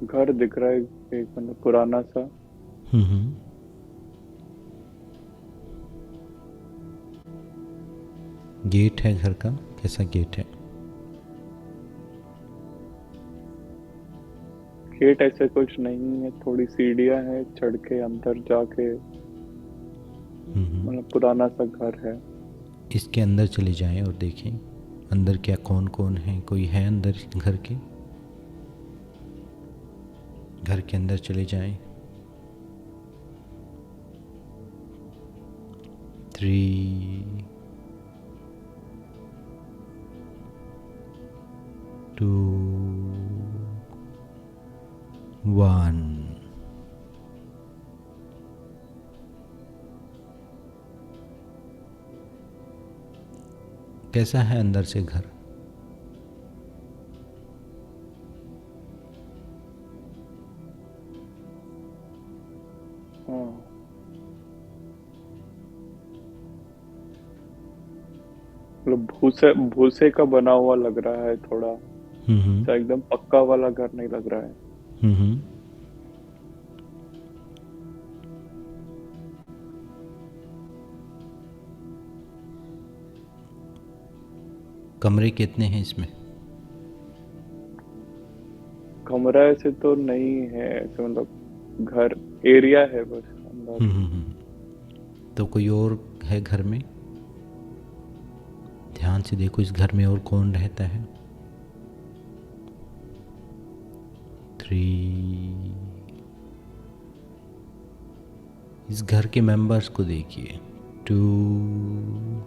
घर दिख रहा है, एक मतलब पुराना सा। हम्म। गेट है घर का? कैसा गेट है? गेट ऐसे कुछ नहीं है, थोड़ी सीढ़ियां हैं चढ़ के अंदर जाके। हम्म। मतलब पुराना सा घर है। इसके अंदर चले जाएं और देखें अंदर क्या कौन कौन है, कोई है अंदर घर के? घर के अंदर चले जाएं। 3, 2, 1। कैसा है अंदर से घर? हाँ, मतलब भूसे भूसे का बना हुआ लग रहा है थोड़ा। हम्म। ऐसा एकदम पक्का वाला घर नहीं लग रहा है। हम्म। कमरे कितने हैं इसमें? कमरा ऐसे तो नहीं है, ऐसे मतलब घर एरिया है बस अंदर। तो कोई और है घर में? ध्यान से देखो इस घर में और कौन रहता है। 3। इस घर के मेंबर्स को देखिए। 2,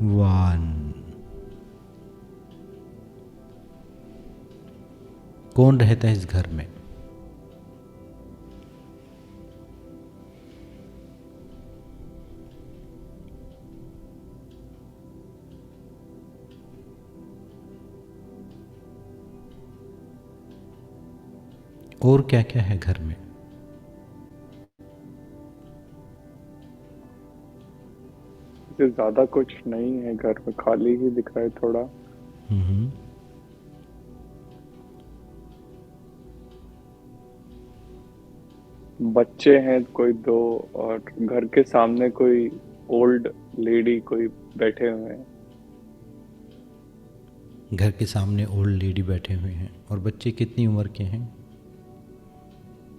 1। कौन रहता है इस घर में? और क्या क्या है घर में? इससे ज्यादा कुछ नहीं है, घर में खाली ही दिख रहा है थोड़ा। हम्म। बच्चे हैं कोई दो, और घर के सामने कोई ओल्ड लेडी कोई बैठे हुए हैं। घर के सामने ओल्ड लेडी बैठे हुए हैं। और बच्चे कितनी उम्र के हैं?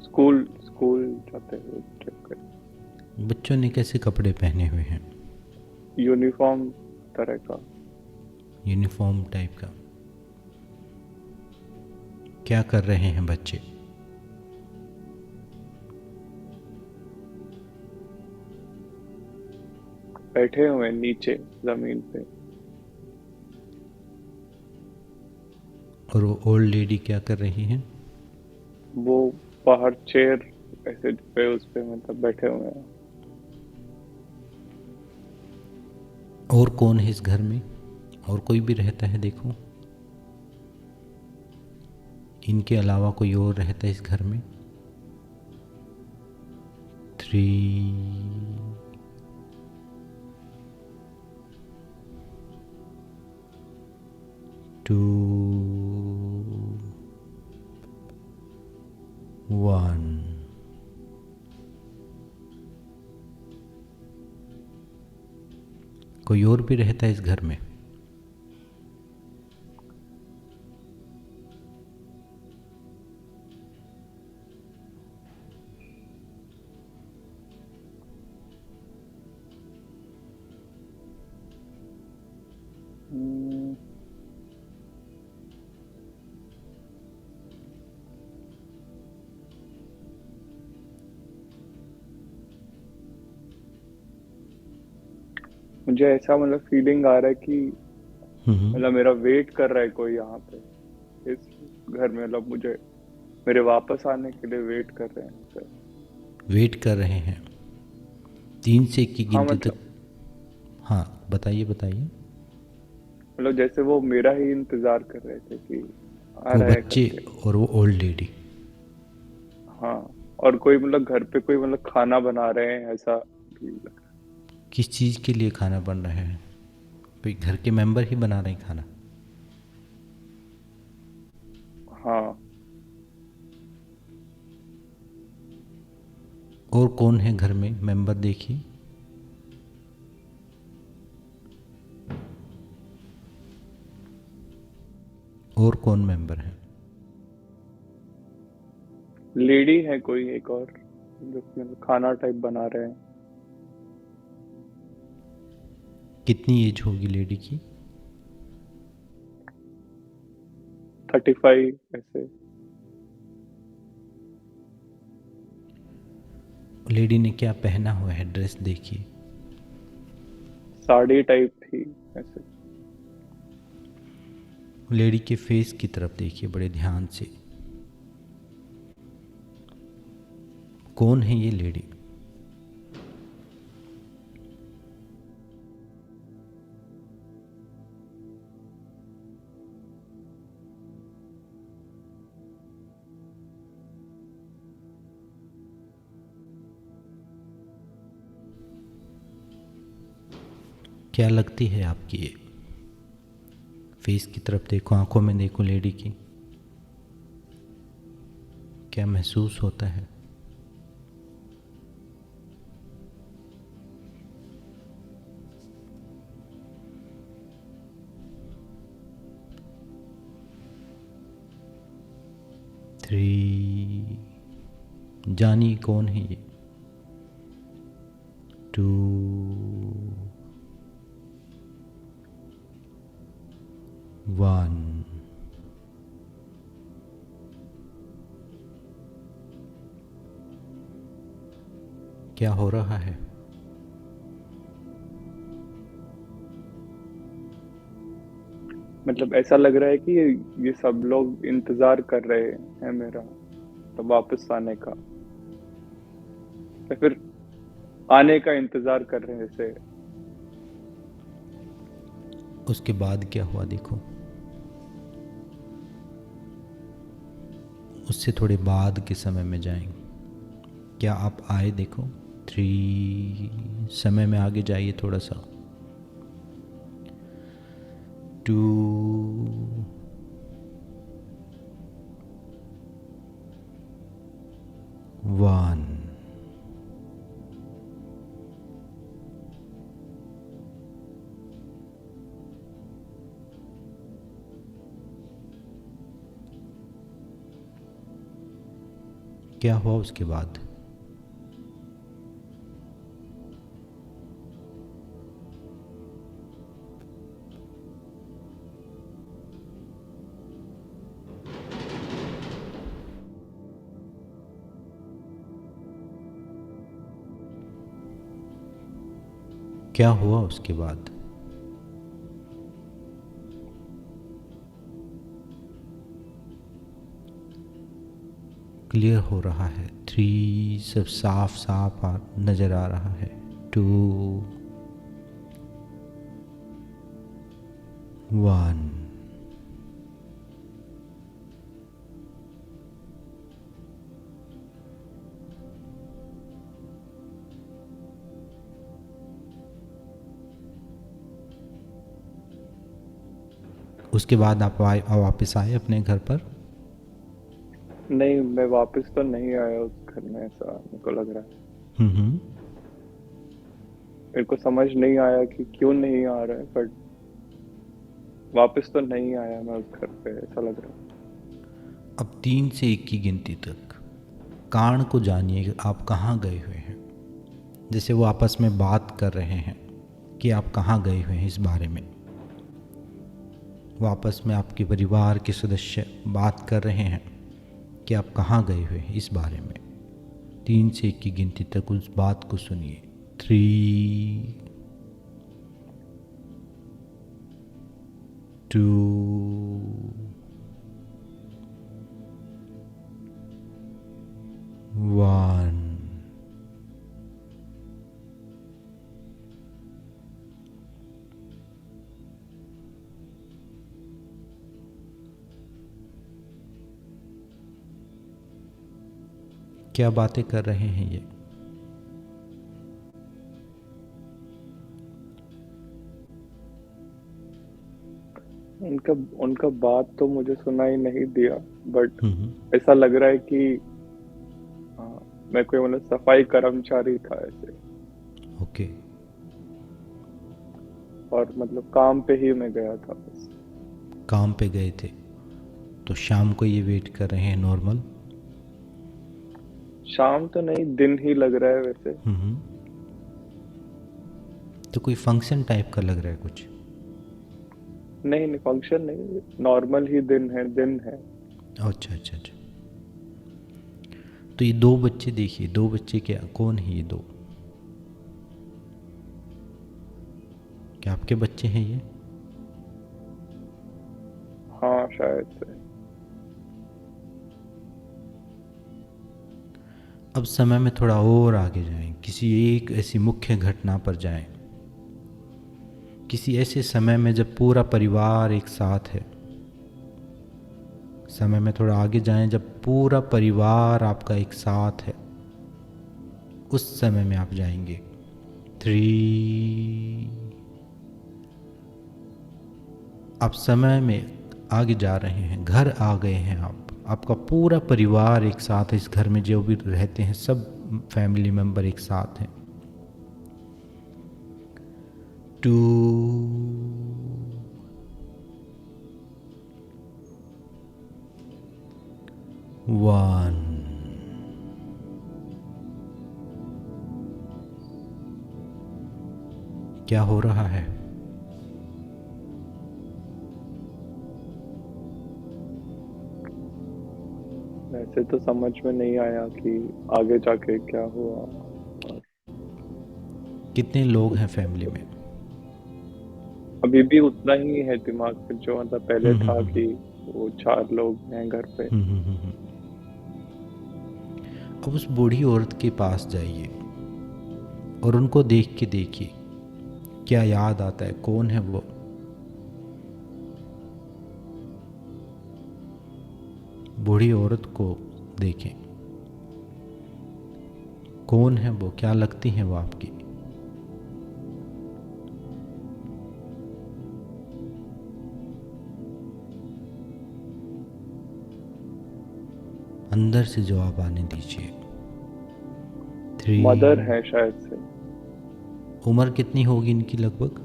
स्कूल स्कूल जाते हुए check कर। बच्चों ने कैसे कपड़े पहने हुए हैं? यूनिफॉर्म तरह का। यूनिफॉर्म टाइप का। क्या कर रहे हैं बच्चे? बैठे हुए हैं नीचे जमीन पे। और वो ओल्ड लेडी क्या कर रही हैं? वो बाहर चेयर ऐसे पे उस पे मतलब बैठे हुए हैं। और कौन है इस घर में? और कोई भी रहता है देखो। इनके अलावा कोई और रहता है इस घर में? 3, 2, 1। कोई और भी रहता है इस घर में? हम्म, मुझे ऐसा मतलब फीलिंग आ रहा है कि हम्म। मतलब मेरा वेट कर रहा है कोई यहाँ पे, इस घर में। मतलब मुझे मेरे वापस आने के लिए वेट कर रहे हैं सर। वेट कर रहे हैं 3 से 1 की हाँ गिनती तक। मतलब हाँ, बताइए बताइए। जैसे वो मेरा ही इंतजार कर रहे थे कि आ वो रहा है बच्चे करके। और वो ओल्ड लेडी। हाँ, और कोई मतलब घर पे कोई मतलब खाना बना रहे हैं ऐसा भी लग रहा किस चीज़ के लिए खाना बन रहा है? कोई घर के मेंबर ही बना रहे हैं खाना? और कौन है घर में? मेंबर देखिए। और कौन मेंबर है? लेडी है कोई एक और, जो कि मतलब खाना टाइप बना रहे हैं। कितनी एज होगी लेडी की? 35 ऐसे। लेडी ने क्या पहना हुआ है? ड्रेस देखिए। साड़ी टाइप थी ऐसे। लेडी के फेस की तरफ देखिए बड़े ध्यान से। कौन है ये लेडी? क्या लगती है आपकी ये? फेस की तरफ देखो, आंखों में देखो लेडी की। क्या महसूस होता है? थ्री। जानिए कौन है ये? टू। वन। क्या हो रहा है? मतलब ऐसा लग रहा है कि ये सब लोग इंतजार कर रहे हैं मेरा तो वापस आने का, या फिर आने का इंतजार कर रहे हैं जैसे। उसके बाद क्या हुआ देखो। उससे थोड़े बाद के समय में जाएंगे। क्या आप आए देखो। थ्री। समय में आगे जाइए थोड़ा सा। टू। वन। क्या हुआ उसके बाद? क्या हुआ उसके बाद? क्लियर हो रहा है। थ्री सब साफ साफ नजर आ रहा है। टू। वन। उसके बाद आप वापस आए अपने घर पर? नहीं, मैं वापस तो नहीं आया उस घर में, ऐसा मेरे को लग रहा है। हम्म। मेरे को समझ नहीं आया कि क्यों नहीं आ रहा है, बट वापस तो नहीं आया मैं उस घर पे, ऐसा लग रहा है। अब 3 से 1 की गिनती तक कान को जानिए कि आप कहाँ गए हुए हैं। जैसे वो आपस में बात कर रहे हैं कि आप कहाँ गए हुए हैं इस बारे में। वो आपस में आपके परिवार के सदस्य बात कर रहे हैं कि आप कहाँ गए हुए हैं इस बारे में। 3 से 1 की गिनती तक उस बात को सुनिए। 3। 2। 1। क्या बातें कर रहे हैं ये? उनका उनका बात तो मुझे सुनाई नहीं दिया, बट हम्म। ऐसा लग रहा है कि मैं कोई मतलब सफाई कर्मचारी था ऐसे, ओके। और मतलब काम पे ही मैं गया था बस। काम पे गए थे तो शाम को ये वेट कर रहे हैं नॉर्मल? शाम तो नहीं, दिन ही लग रहा है वैसे। हम्म। तो कोई फंक्शन टाइप का लग रहा है कुछ? नहीं नहीं, फंक्शन नहीं, नॉर्मल ही दिन है। अच्छा अच्छा अच्छा। तो ये दो बच्चे देखिए, दो बच्चे क्या, कौन है ये दो? क्या आपके बच्चे हैं ये? हाँ शायद से। अब समय में थोड़ा और आगे जाएं, किसी एक ऐसी मुख्य घटना पर जाएं, किसी ऐसे समय में जब पूरा परिवार एक साथ है। समय में थोड़ा आगे जाएं जब पूरा परिवार आपका एक साथ है, उस समय में आप जाएंगे। 3। आप समय में आगे जा रहे हैं, घर आ गए हैं आप, आपका पूरा परिवार एक साथ है, इस घर में जो भी रहते हैं सब फैमिली मेंबर एक साथ हैं। 2। 1। क्या हो रहा है? वैसे तो समझ में नहीं आया कि आगे जाके क्या हुआ। और कितने लोग हैं कुछ फैमिली में? अभी भी उतना ही है दिमाग में जो मतलब पहले हम्म हम्म था, कि हम्म वो 4 लोग हैं घर पे। हम्म। अब उस बूढ़ी औरत के पास जाइए और उनको देख के देखिए, क्या याद आता है, कौन है वो? बूढ़ी औरत को देखें, कौन है वो, क्या लगती है वो आपकी? अंदर से जवाब आने दीजिए। 3। मदर है शायद से। उम्र कितनी होगी इनकी लगभग?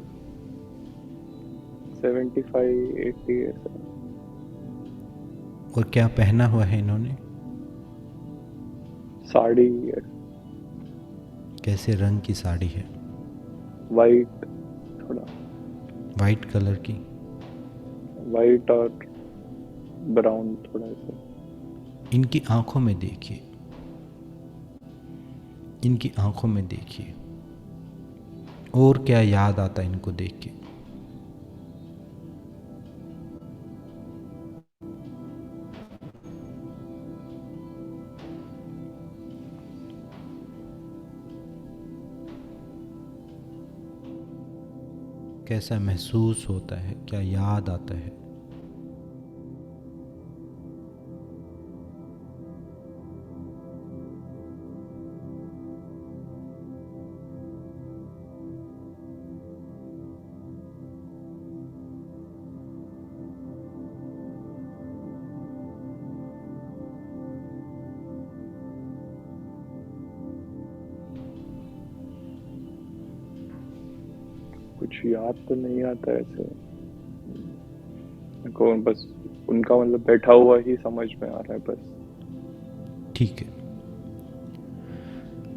75-80 ऐसा। और क्या पहना हुआ है इन्होंने? साड़ी है। कैसे रंग की साड़ी है? वाइट, थोड़ा वाइट कलर की। वाइट और ब्राउन थोड़ा सा। इनकी आंखों में देखिए, इनकी आंखों में देखिए, और क्या याद आता है इनको देख के? कैसा महसूस होता है, क्या याद आता है? कुछ याद तो नहीं आता ऐसे। मेरे को बस उनका मतलब बैठा हुआ ही समझ में आ रहा है बस। ठीक है।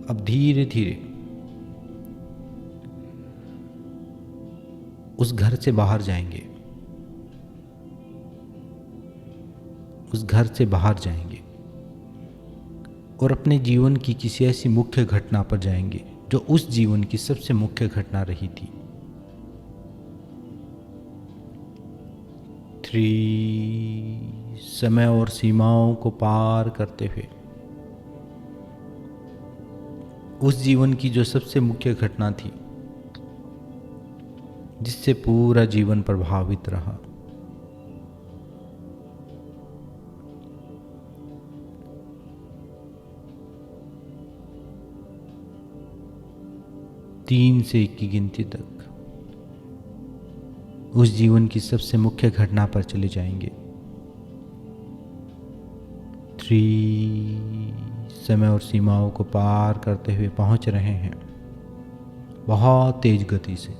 अब धीरे धीरे उस घर से बाहर जाएंगे, उस घर से बाहर जाएंगे और अपने जीवन की किसी ऐसी मुख्य घटना पर जाएंगे जो उस जीवन की सबसे मुख्य घटना रही थी। 3। समय और सीमाओं को पार करते हुए उस जीवन की जो सबसे मुख्य घटना थी, जिससे पूरा जीवन प्रभावित रहा। 3 से 1 की गिनती तक उस जीवन की सबसे मुख्य घटना पर चले जाएंगे। 3। 3 समय और सीमाओं को पार करते हुए पहुंच रहे हैं, बहुत तेज गति से,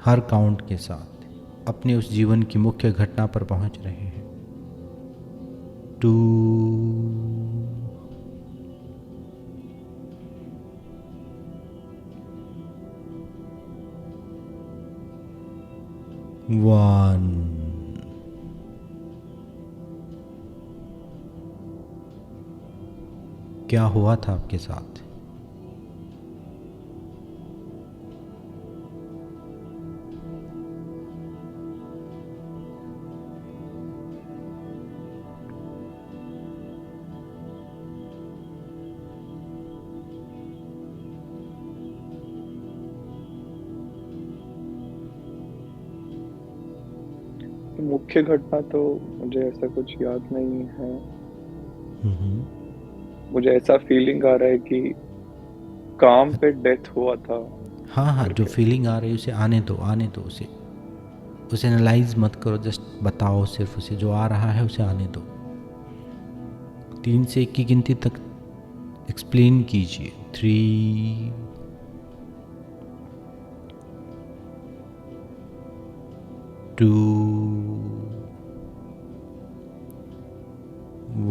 हर काउंट के साथ अपने उस जीवन की मुख्य घटना पर पहुंच रहे हैं। 2 1। क्या हुआ था आपके साथ? मुख्य घटना तो मुझे ऐसा कुछ याद नहीं है। मुझे ऐसा फीलिंग आ रहा है कि काम पे डेथ हुआ था हाँ हाँ, जो करके। फीलिंग आ रही है उसे आने दो उसे एनालाइज मत करो, जस्ट बताओ, सिर्फ उसे जो आ रहा है उसे आने दो। 3 से 1 की गिनती तक एक्सप्लेन कीजिए। 3 2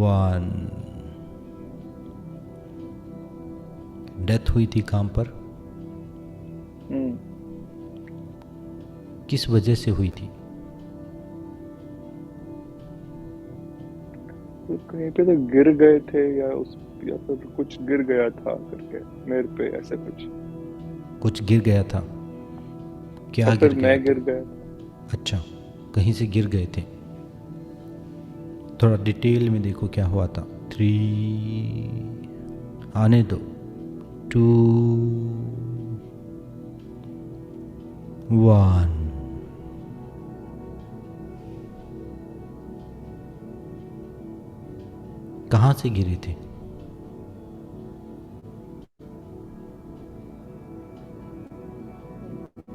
1। डेथ हुई थी काम पर, हम्म, किस वजह से हुई थी? तो कहीं पे तो गिर गए थे या फिर कुछ गिर गया था करके मेरे पे, ऐसे कुछ। कुछ गिर गया था? या क्या फिर गिर गया मैं था? गिर गया था। अच्छा, कहीं से गिर गए थे। थोड़ा डिटेल में देखो क्या हुआ था। 3 आने दो। 2 1। कहाँ से गिरे थे?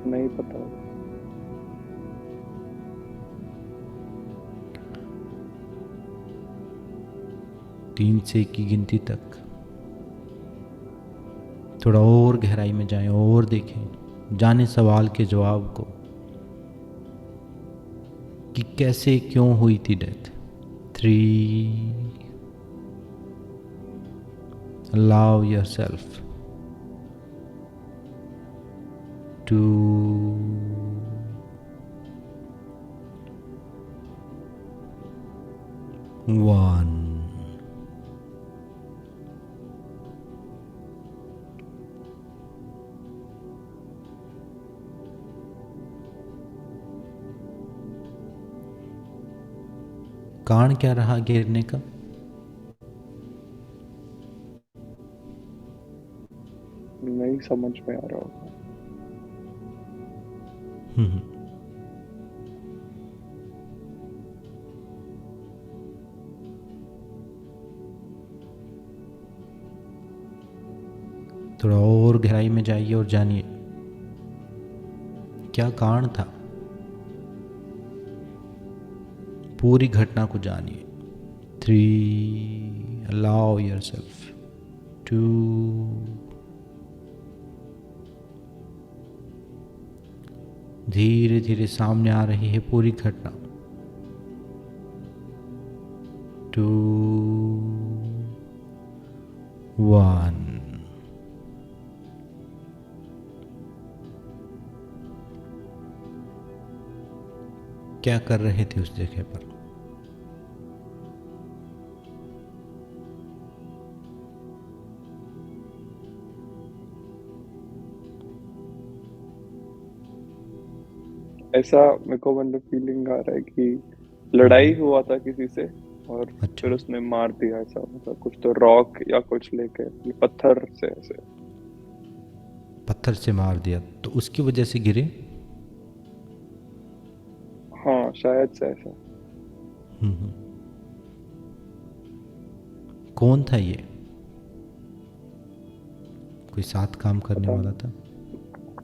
नहीं पता। 3 से 1 की गिनती तक थोड़ा और गहराई में जाएं और देखें, जाने सवाल के जवाब को कि कैसे क्यों हुई थी डेथ। 3 allow yourself। 2 1। कारण क्या रहा गिरने का? नहीं समझ में आ रहा होगा। हम्म, थोड़ा और गहराई में जाइए और जानिए क्या कारण था। पूरी घटना को जानिए। 3 allow yourself। 2 धीरे धीरे सामने आ रही है पूरी घटना। 2 1। क्या कर रहे थे उस जगह पर? ऐसा मेरे को मतलब फीलिंग आ रहा है कि लड़ाई हम्म, हुआ था किसी से और अच्छा, फिर उसने मार दिया, ऐसा मतलब कुछ तो रॉक या कुछ लेके, ये पत्थर से ऐसे। पत्थर से मार दिया तो उसकी वजह से गिरे। हाँ शायद से ऐसा। हम्म, कौन था ये? कोई साथ काम करने पता वाला नहीं। था?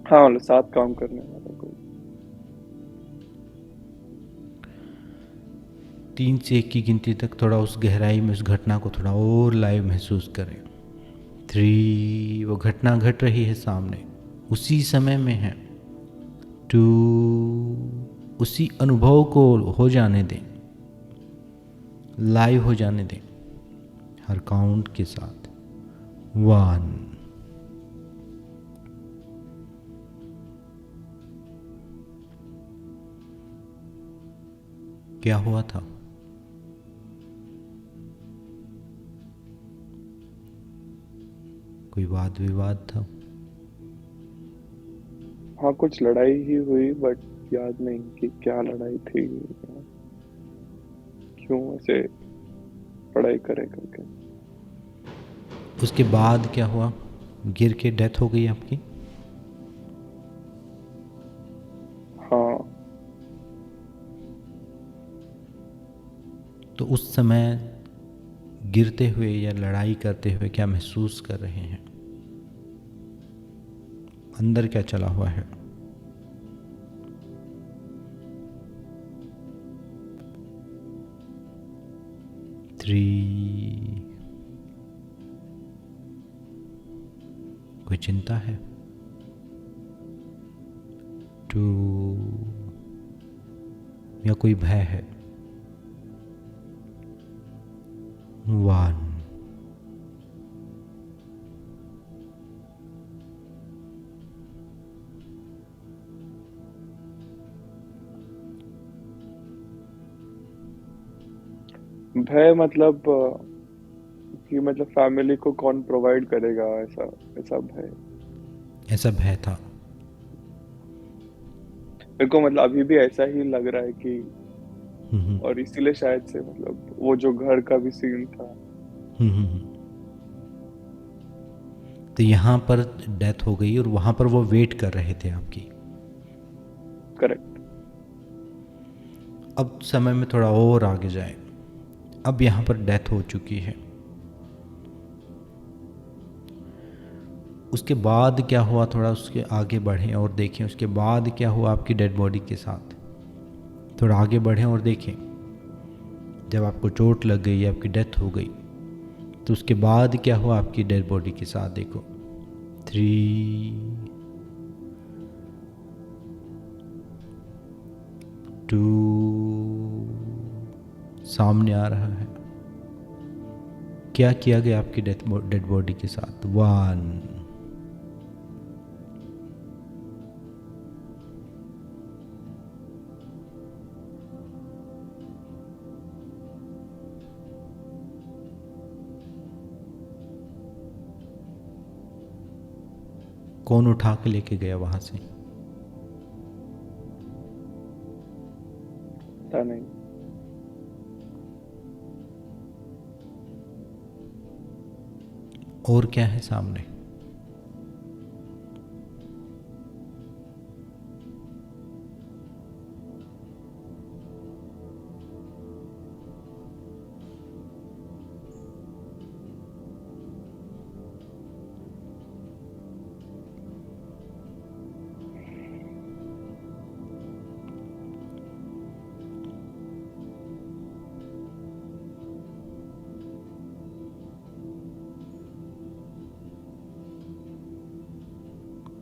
हाँ मतलब साथ काम करने वाला कोई। 3 से 1 की गिनती तक थोड़ा उस गहराई में उस घटना को थोड़ा और लाइव महसूस करें। 3, वो घटना घट रही है सामने, उसी समय में है। 2, उसी अनुभव को हो जाने दें, लाइव हो जाने दें हर काउंट के साथ। 1, क्या हुआ था? कोई वाद विवाद था? हाँ, कुछ लड़ाई ही हुई, बट याद नहीं कि क्या लड़ाई थी, क्यों ऐसे पढ़ाई करे करके। उसके बाद क्या हुआ? गिर के डेथ हो गई आपकी? हाँ, तो उस समय गिरते हुए या लड़ाई करते हुए क्या महसूस कर रहे हैं? अंदर क्या चला हुआ है? थ्री, कोई चिंता है? 2, या कोई भय है? 1, भय मतलब कि मतलब फैमिली को कौन प्रोवाइड करेगा, ऐसा ऐसा भय। ऐसा भय था। मेरे को मतलब अभी भी ऐसा ही लग रहा है कि, हम्म, और इसीलिए शायद से मतलब वो जो घर का भी सीन था। हम्म, तो यहाँ पर डेथ हो गई और वहाँ पर वो वेट कर रहे थे आपकी। करेक्ट। अब समय में थोड़ा और आगे जाए। अब यहाँ पर डेथ हो चुकी है, उसके बाद क्या हुआ? थोड़ा उसके आगे बढ़ें और देखें उसके बाद क्या हुआ आपकी डेड बॉडी के साथ। थोड़ा आगे बढ़ें और देखें, जब आपको चोट लग गई, आपकी डेथ हो गई, तो उसके बाद क्या हुआ आपकी डेड बॉडी के साथ। देखो 3, 2, सामने आ रहा है क्या किया गया आपकी डेड बॉडी के साथ। 1, कौन उठा के लेके गया वहां से? पता नहीं। और क्या है सामने?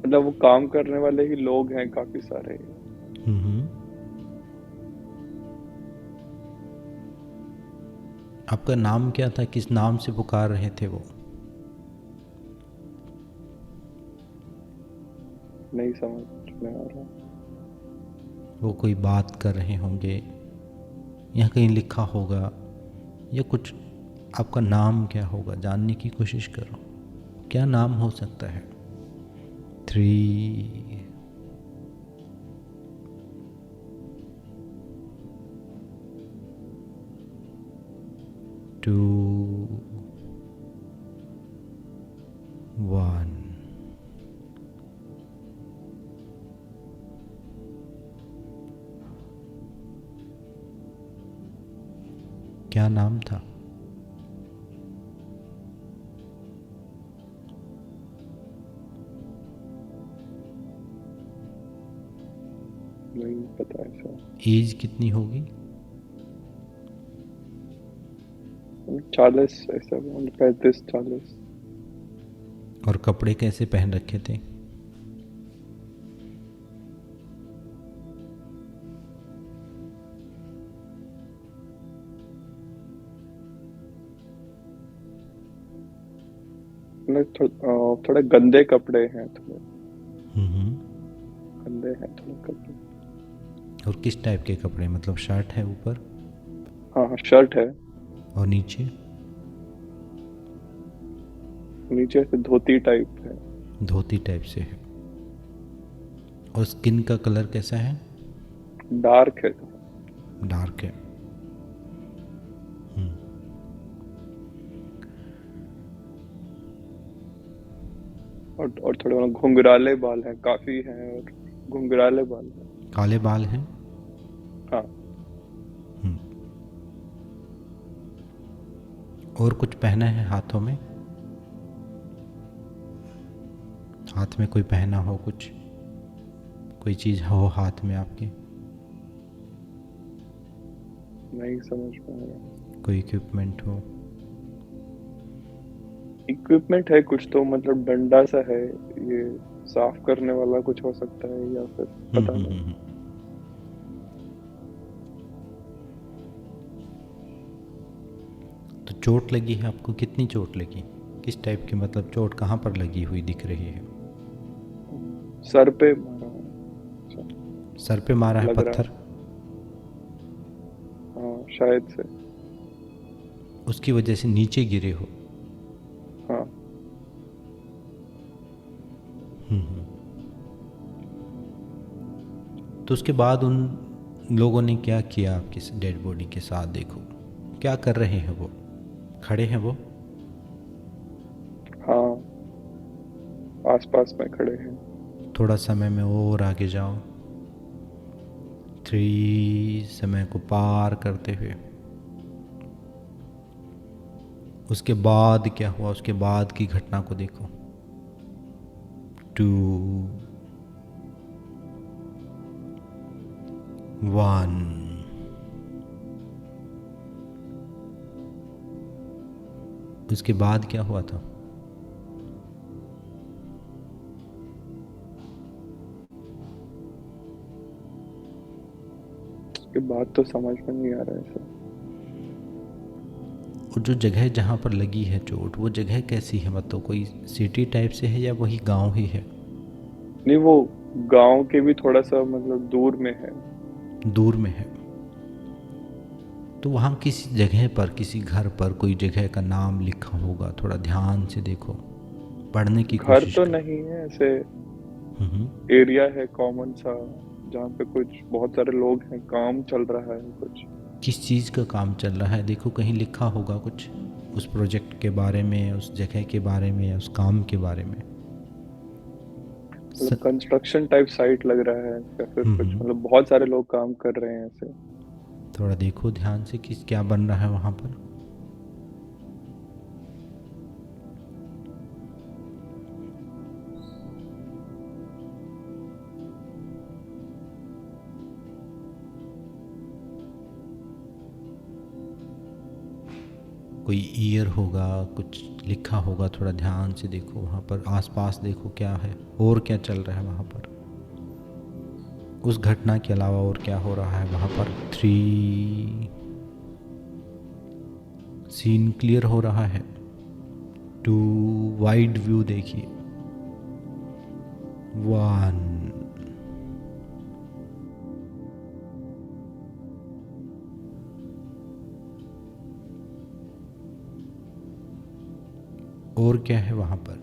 मतलब वो काम करने वाले ही लोग हैं काफी सारे। हम्म, आपका नाम क्या था? किस नाम से पुकार रहे थे वो? नहीं समझ में आ रहा। वो कोई बात कर रहे होंगे, यहाँ कहीं लिखा होगा, या कुछ। आपका नाम क्या होगा जानने की कोशिश करो, क्या नाम हो सकता है। 3, 2, 1, क्या नाम था? नहीं पता ऐसा। एज कितनी होगी? 40 ऐसा 35-40। और कपड़े कैसे पहन रखे थे? थोड़े गंदे कपड़े हैं, थोड़े हम्म। गंदे हैं थोड़े कपड़े। और किस टाइप के कपड़े, मतलब शर्ट है ऊपर हाँ हाँ, शर्ट है। और नीचे? नीचे से धोती टाइप है। धोती टाइप से है। और स्किन का कलर कैसा है? डार्क है। डार्क है। हम्म। और थोड़े मतलब घुंघराले बाल हैं, काफी हैं, और घुंघराले बाल हैं। काले बाल हैं। हाँ। हम्म। और कुछ पहना है हाथों में? हाथ में कोई पहना हो कुछ, कोई चीज़ हो हाथ में आपके? नहीं समझ पा रहा। कोई इक्विपमेंट हो? इक्विपमेंट है कुछ तो, मतलब डंडा सा है ये, साफ करने वाला कुछ हो सकता है, या फिर पता नहीं। हम्म। तो चोट लगी है आपको? कितनी चोट लगी? किस टाइप की, मतलब चोट कहाँ पर लगी हुई दिख रही है? सर पे मारा है। अच्छा, सर पे मारा है लग रहा है। पत्थर? हाँ शायद से। उसकी वजह से नीचे गिरे हो? हाँ। हम्म। तो उसके बाद उन लोगों ने क्या किया आपकी डेड बॉडी के साथ? देखो क्या कर रहे हैं वो, खड़े हैं वो? हाँ, आसपास में खड़े हैं। थोड़ा समय में और आगे जाओ, 3 समय को पार करते हुए। उसके बाद क्या हुआ, उसके बाद की घटना को देखो। 2, 1। उसके बाद क्या हुआ था? उसके बाद तो समझ में नहीं आ रहा है सर। और जो जगह जहाँ पर लगी है चोट, वो जगह कैसी है? मतलब कोई सिटी टाइप से है या वही गांव ही है? नहीं, वो गांव के भी थोड़ा सा मतलब दूर में है। दूर में है। तो वहाँ किसी जगह पर, किसी घर पर कोई जगह का नाम लिखा होगा, थोड़ा ध्यान से देखो, पढ़ने की घर कोशिश तो करो। नहीं है ऐसे। हम्म। एरिया है कॉमन सा, जहाँ पे कुछ बहुत सारे लोग हैं, काम चल रहा है कुछ। किस चीज़ का काम चल रहा है? देखो कहीं लिखा होगा कुछ उस प्रोजेक्ट के बारे में, उस जगह के बारे में, या उस काम के बारे में। स... मतलब कंस्ट्रक्शन टाइप साइट लग रहा है, या फिर कुछ हम्म। मतलब बहुत सारे लोग काम कर रहे हैं ऐसे। थोड़ा देखो ध्यान से किस क्या बन रहा है वहाँ पर। कोई ईयर होगा, कुछ लिखा होगा, थोड़ा ध्यान से देखो वहाँ पर, आसपास देखो क्या है और क्या चल रहा है वहाँ पर। उस घटना के अलावा और क्या हो रहा है वहाँ पर। 3, सीन क्लियर हो रहा है। 2, वाइड व्यू देखिए। 1। और क्या है वहाँ पर?